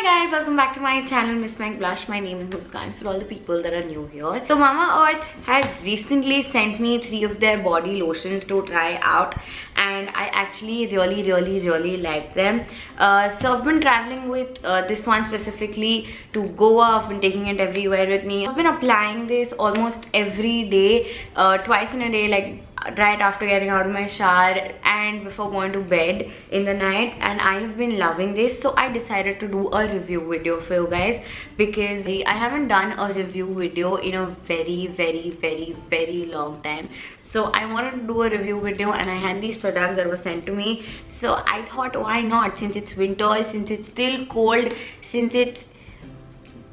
guys, welcome back to my channel Miss Meg Blush. My name is Muskan for all the people that are new here. So Mamaearth had recently sent me 3 of their body lotions to try out, and I actually really like them. So I've been traveling with this one specifically to Goa. I've been taking it everywhere with me. I've been applying this almost every day, twice in a day, like right after getting out of my shower and before going to bed in the night, and I've been loving this. So I decided to do a review video for you guys because I haven't done a review video in a very long time. So I wanted to do a review video, and I had these products that were sent to me. So I thought, why not? Since it's winter, since it's still cold, since it's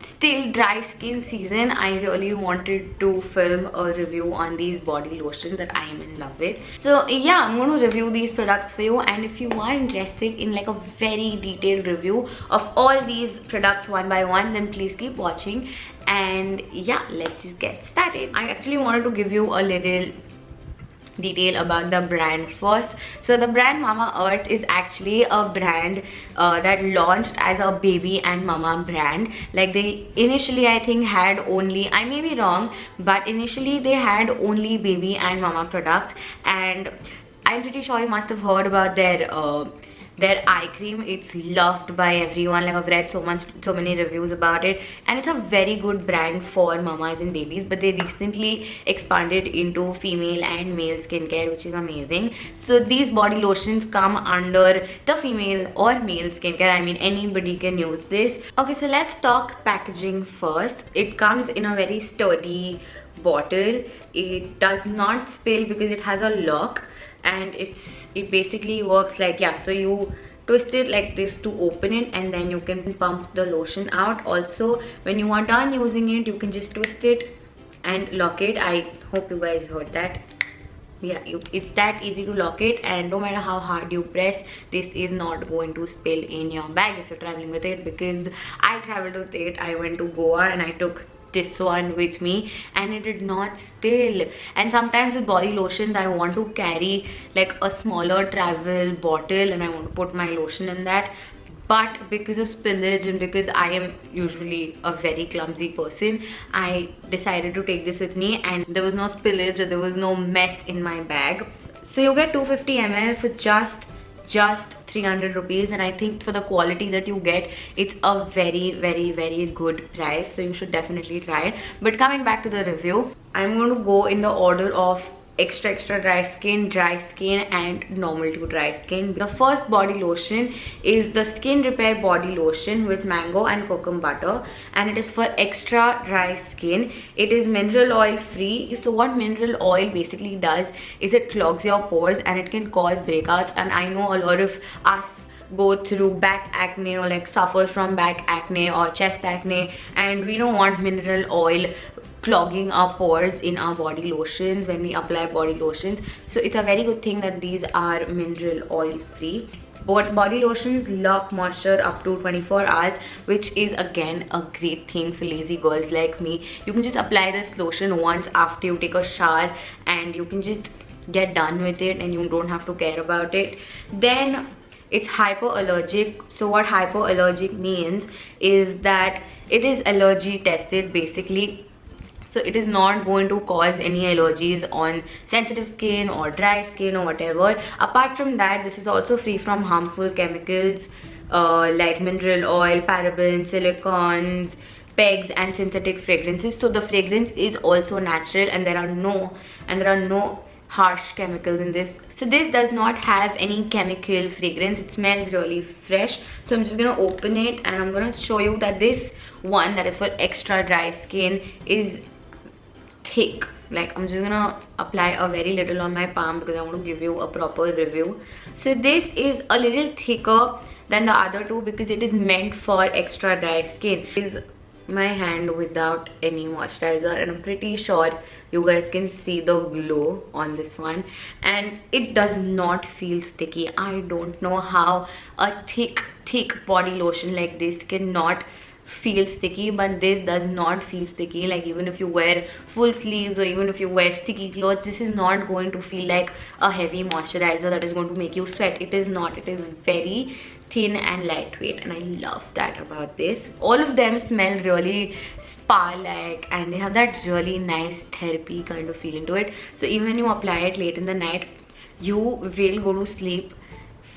still dry skin season, I really wanted to film a review on these body lotions that I am in love with. So yeah, I'm going to review these products for you, and if you are interested in like a very detailed review of all these products one by one, then please keep watching. And yeah, let's just get started. I actually wanted to give you a little detail about the brand first. So the brand Mamaearth is actually a brand that launched as a baby and mama brand. Like they initially, I think, had only, I may be wrong, but initially they had only baby and mama products, and I'm pretty sure you must have heard about their eye cream. It's loved by everyone. Like I've read so many reviews about it, and it's a very good brand for mamas and babies. But they recently expanded into female and male skincare, which is amazing. So these body lotions come under the female or male skincare. I mean, anybody can use this. Okay, so let's talk packaging first. It comes in a very sturdy bottle. It does not spill because it has a lock, and it basically works like, yeah, so you twist it like this to open it, and then you can pump the lotion out. Also, when you are done using it, you can just twist it and lock it. I hope you guys heard that. Yeah, it's that easy to lock it, and no matter how hard you press, this is not going to spill in your bag if you're traveling with it. Because I traveled with it. I went to Goa and I took this one with me, and it did not spill. And sometimes with body lotions, I want to carry like a smaller travel bottle, and I want to put my lotion in that. But because of spillage, and because I am usually a very clumsy person, I decided to take this with me, and there was no spillage or there was no mess in my bag. So you get 250 ml for just 300 rupees, and I think for the quality that you get, it's a very good price. So you should definitely try it. But coming back to the review, I'm going to go in the order of extra dry skin, and normal to dry skin. The first body lotion is the Skin Repair Body Lotion with mango and coconut butter, and it is for extra dry skin. It is mineral oil free. So what mineral oil basically does is it clogs your pores, and it can cause breakouts. And I know a lot of us go through back acne, or like suffer from back acne or chest acne, and we don't want mineral oil clogging our pores in our body lotions when we apply body lotions. So it's a very good thing that these are mineral oil free. But body lotions lock moisture up to 24 hours, which is again a great thing for lazy girls like me. You can just apply this lotion once after you take a shower, and you can just get done with it, and you don't have to care about it. Then it's hypoallergic. So what hypoallergic means is that it is allergy tested basically. So it is not going to cause any allergies on sensitive skin or dry skin or whatever. Apart from that, this is also free from harmful chemicals like mineral oil, parabens, silicones, pegs, and synthetic fragrances. So the fragrance is also natural, and there are no harsh chemicals in this. So this does not have any chemical fragrance. It smells really fresh. So I'm just gonna open it, and I'm gonna show you that this one that is for extra dry skin is thick. Like I'm just gonna apply a very little on my palm because I want to give you a proper review. So this is a little thicker than the other two because it is meant for extra dry skin. This is my hand without any moisturizer, and I'm pretty sure you guys can see the glow on this one, and it does not feel sticky. I don't know how a thick body lotion like this cannot feel sticky, but this does not feel sticky. Like even if you wear full sleeves or even if you wear sticky clothes, this is not going to feel like a heavy moisturizer that is going to make you sweat. It is not. It is very thin and lightweight, and I love that about this. All of them smell really spa-like, and they have that really nice therapy kind of feeling to it. So even when you apply it late in the night, you will go to sleep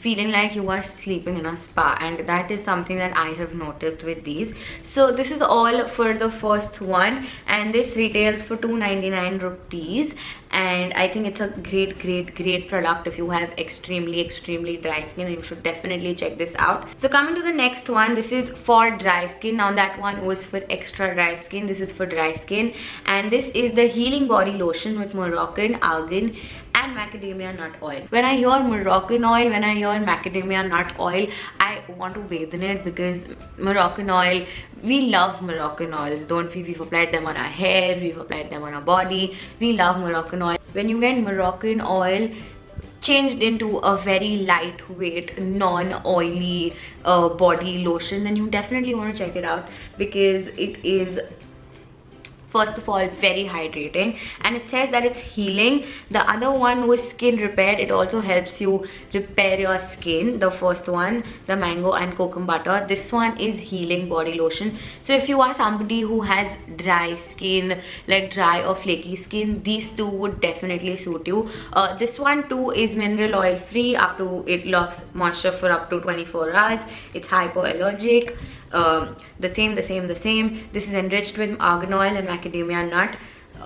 feeling like you are sleeping in a spa, and that is something that I have noticed with these. So this is all for the first one, and this retails for 299 rupees, and I think it's a great product if you have extremely dry skin. You should definitely check this out. So coming to the next one, this is for dry skin. Now that one was for extra dry skin, this is for dry skin, and this is the Healing Body Lotion with Moroccan argan and macadamia nut oil. When I hear Moroccan oil, when I hear macadamia nut oil, I want to bathe in it, because Moroccan oil, we love Moroccan oils, don't we? We've applied them on our hair, we've applied them on our body. We love Moroccan oil. When you get Moroccan oil changed into a very lightweight, non-oily body lotion, then you definitely want to check it out, because it is, first of all, very hydrating, and it says that it's healing. The other one was skin repair. It also helps you repair your skin. The first one, the mango and coconut butter. This one is healing body lotion. So if you are somebody who has dry skin, like dry or flaky skin, these two would definitely suit you. This one too is mineral oil free. It locks moisture for up to 24 hours. It's hypoallergic. The same. This is enriched with argan oil and macadamia nut.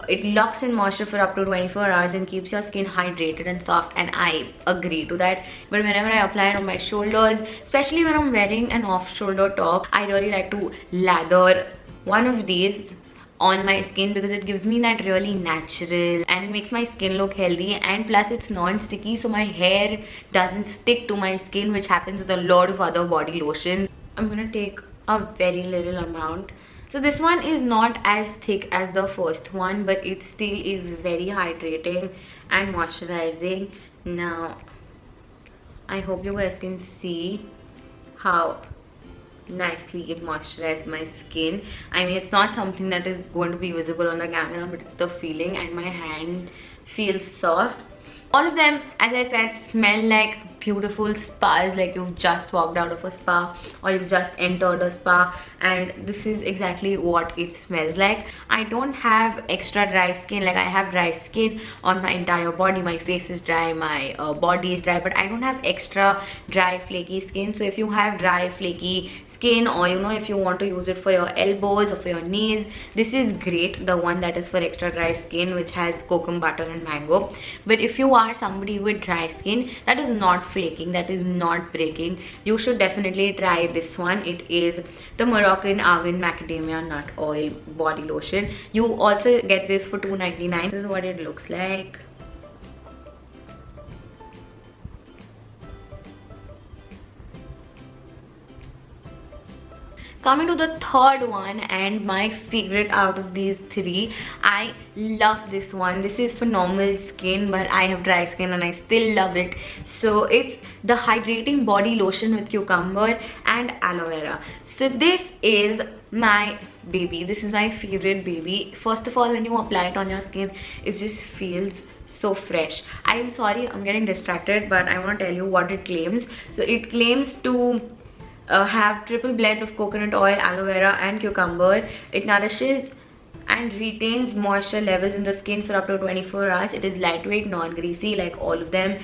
It locks in moisture for up to 24 hours and keeps your skin hydrated and soft, and I agree to that. But whenever I apply it on my shoulders, especially when I'm wearing an off-shoulder top, I really like to lather one of these on my skin, because it gives me that really natural, and it makes my skin look healthy, and plus it's non-sticky, so my hair doesn't stick to my skin, which happens with a lot of other body lotions. I'm gonna take a very little amount. So this one is not as thick as the first one, but it still is very hydrating and moisturizing. Now I hope you guys can see how nicely it moisturized my skin. I mean, it's not something that is going to be visible on the camera, but it's the feeling, and my hand feels soft. All of them, as I said, smell like beautiful spas, like you've just walked out of a spa or you've just entered a spa, and this is exactly what it smells like. I don't have extra dry skin. Like, I have dry skin on my entire body. My face is dry, my body is dry, but I don't have extra dry flaky skin. So if you have dry flaky skin, or you know, if you want to use it for your elbows or for your knees, this is great, the one that is for extra dry skin, which has coconut butter and mango. But if you are somebody with dry skin that is not flaking, that is not breaking, you should definitely try this one. It is the Moroccan argan macadamia nut oil body lotion. You also get this for 299. This is what it looks like. Coming to the third one, and my favorite out of these three, I love this one. This is for normal skin, but I have dry skin and I still love it. So it's the hydrating body lotion with cucumber and aloe vera. So this is my baby. This is my favorite baby. First of all, when you apply it on your skin, it just feels so fresh. I am sorry, I'm getting distracted, but I want to tell you what it claims. So it claims to have triple blend of coconut oil, aloe vera and cucumber. It nourishes and retains moisture levels in the skin for up to 24 hours. It is lightweight, non-greasy like all of them.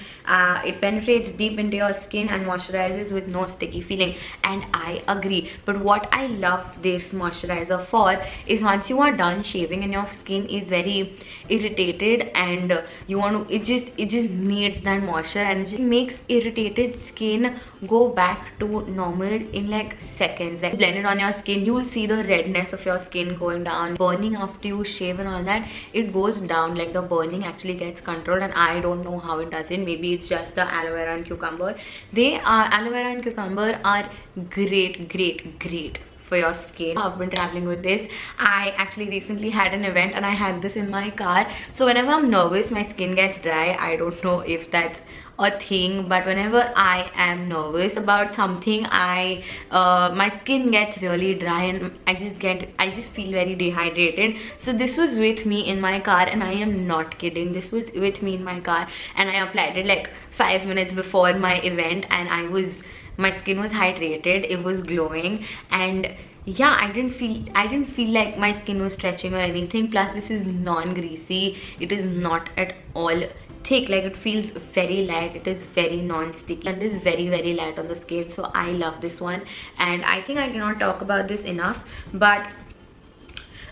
It penetrates deep into your skin and moisturizes with no sticky feeling, and I agree. But what I love this moisturizer for is, once you are done shaving and your skin is very irritated and you want to, it just needs that moisture, and it just makes irritated skin go back to normal in like seconds. Like, blend it on your skin, you will see the redness of your skin going down, burning after you shave and all that. It goes down, like the burning actually gets controlled, and I don't know how it does it. Maybe it's just the aloe vera and cucumber. Aloe vera and cucumber are great for your skin. I've been traveling with this. I actually recently had an event and I had this in my car. So whenever I'm nervous, my skin gets dry. I don't know if that's a thing, but whenever I am nervous about something, my skin gets really dry and I just feel very dehydrated. So this was with me in my car, and I am not kidding, this was with me in my car, and I applied it like 5 minutes before my event, and I was my skin was hydrated, it was glowing, and yeah, I didn't feel like my skin was stretching or anything. Plus this is non-greasy, it is not at all thick, like it feels very light, it is very non-sticky, and it is very light on the skin. So I love this one, and I think I cannot talk about this enough. But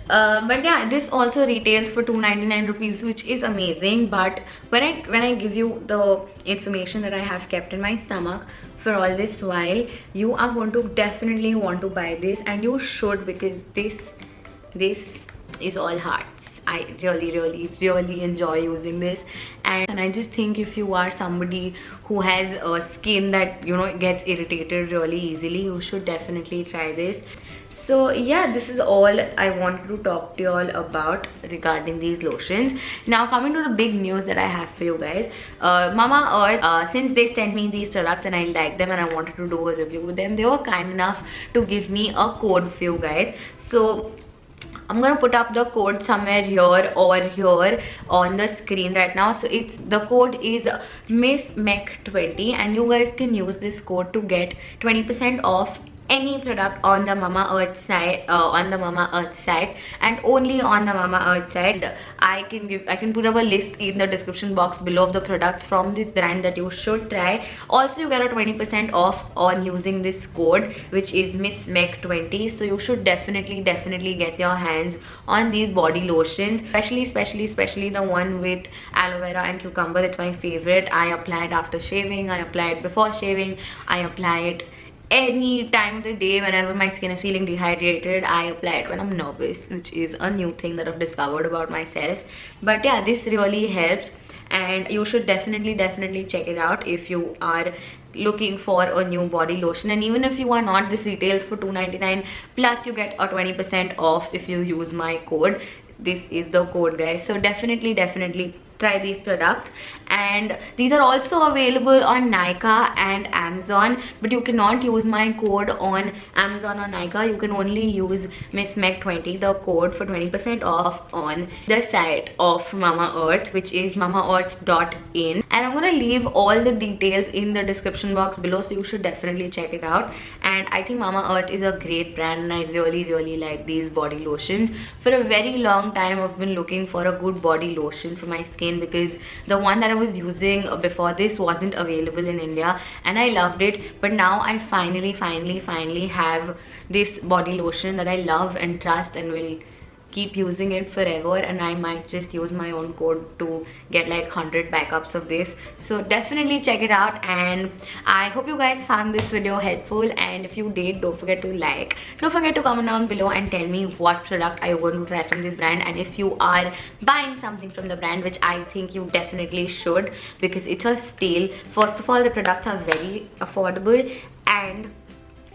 yeah, this also retails for 299 rupees, which is amazing. But when I give you the information that I have kept in my stomach for all this while, you are going to definitely want to buy this, and you should, because this is all hearts. I really enjoy using this, and I just think if you are somebody who has a skin that, you know, gets irritated really easily, you should definitely try this. So yeah, this is all I wanted to talk to you all about regarding these lotions. Now coming to the big news that I have for you guys, Mamaearth, since they sent me these products and I like them and I wanted to do a review with them, they were kind enough to give me a code for you guys. So I'm gonna put up the code somewhere here or here on the screen right now. So the code is MissMec20, and you guys can use this code to get 20% off any product on the Mamaearth site, and only on the Mamaearth site. I can put up a list in the description box below of the products from this brand that you should try. Also, you get a 20% off on using this code, which is MissMec20. So you should definitely get your hands on these body lotions, especially the one with aloe vera and cucumber. It's my favorite. I apply it after shaving, I apply it before shaving, I apply it any time of the day. Whenever my skin is feeling dehydrated, I apply it when I'm nervous, which is a new thing that I've discovered about myself. But yeah, this really helps, and you should definitely check it out if you are looking for a new body lotion. And even if you are not, this retails for 299, plus you get a 20% off if you use my code. This is the code, guys. So definitely try these products, and these are also available on Nykaa and Amazon, but you cannot use my code on Amazon or Nykaa. You can only use MissMec20, the code, for 20% off on the site of Mamaearth, which is mamaearth.in, and I'm gonna leave all the details in the description box below, so you should definitely check it out. And I think Mamaearth is a great brand, and I really like these body lotions. For a very long time I've been looking for a good body lotion for my skin, because the one that I was using before this wasn't available in India, and I loved it. But now I finally have this body lotion that I love and trust and will keep using it forever, and I might just use my own code to get like 100 backups of this. So definitely check it out, and I hope you guys found this video helpful, and if you did, don't forget to like, don't forget to comment down below and tell me what product are you going to try from this brand, and if you are buying something from the brand, which I think you definitely should, because it's a steal. First of all, the products are very affordable, and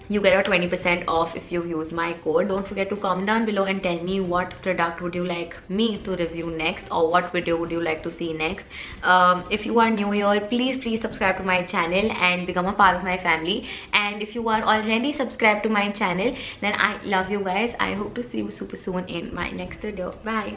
you get a 20% off if you use my code. Don't forget to comment down below and tell me what product would you like me to review next, or what video would you like to see next. If you are new here, please subscribe to my channel and become a part of my family. And if you are already subscribed to my channel, then I love you guys. I hope to see you super soon in my next video. Bye.